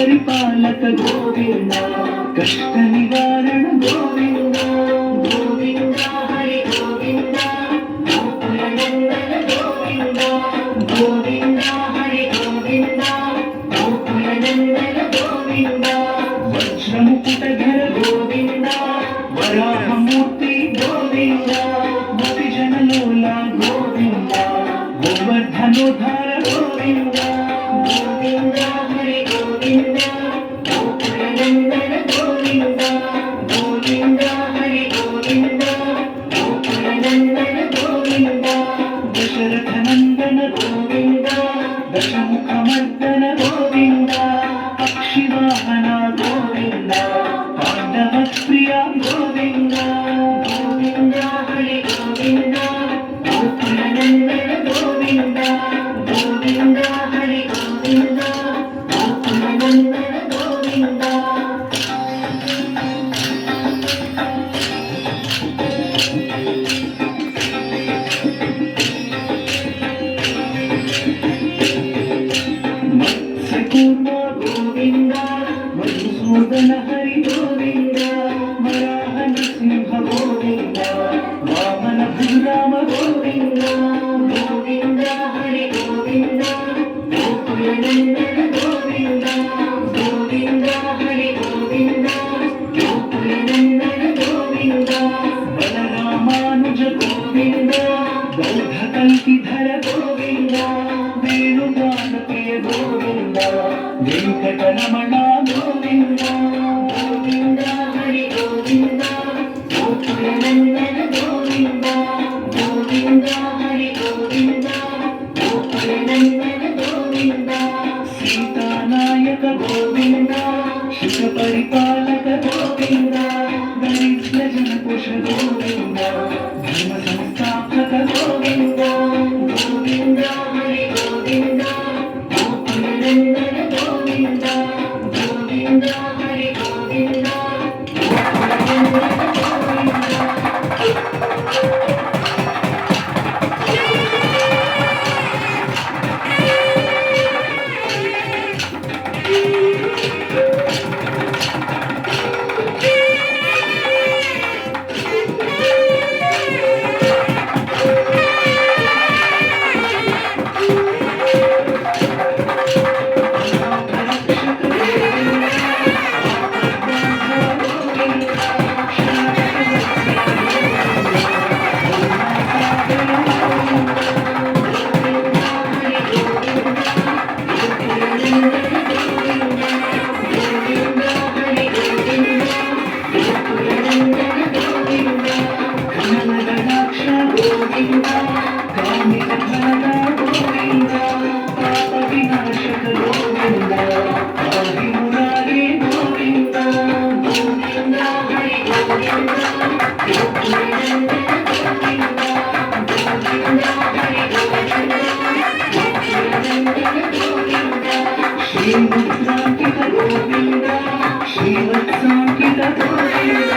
పరిపాలక గోవింద కష్ట నివారణ గోవింద గోవింద హరి గోవింద గోకులనందన గోవింద గోవింద హరి గోవింద గోకులనందన గోవింద వజ్రముకుటధర గోవింద వరాహమూర్తి గోవింద గోపిజనలోల గోవింద గోవర్ధనోద్ధార గోవింద గోవింద హరి గోవింద గోకులనందన గోవింద గోవింద హరి గోవింద గోకులనందన గోవింద దశరథనందన గోవింద దశముఖమర్దన గోవింద పక్షివాహన గోవింద పాండవ ప్రియ గోవింద గోవింద హరి గోవింద గోకులనందన గోవింద గోవింద హరి గోవింద గోకులనందన గోవింద మత్స్యకూర్మ గోవింద మధుసూదన హరి గోవింద వరాహ నృసింహ గోవింద వామన భూరామ గోవింద గోవింద హరి గోవింద గోకులనందన గోవింద గోవింద హరి గోవింద గోకులనందన గోవింద బలరామానుజ గోవింద బౌద్ధ కల్కిధర గోవింద వేణుగాన ప్రియ గోవింద వెంకటరమణ గోవింద గోవింద హరి గోవింద గోకులనందన గోవింద గోవింద హరి గోవింద గోకులనందన గోవింద సీతానాయక గోవింద శుక పరిపాలక గోవింద దరిద్ర జనకుశ గోవింద ధర్మ సంస్థాపక గోవింద గోవింద హరి గోవింద గోకులనందన గోవింద గోవింద హరి గోవింద గోకులనందన గోవింద శ్రీవత్సాంకిత గోవింద శ్రీవత్సాంకిత గోవింద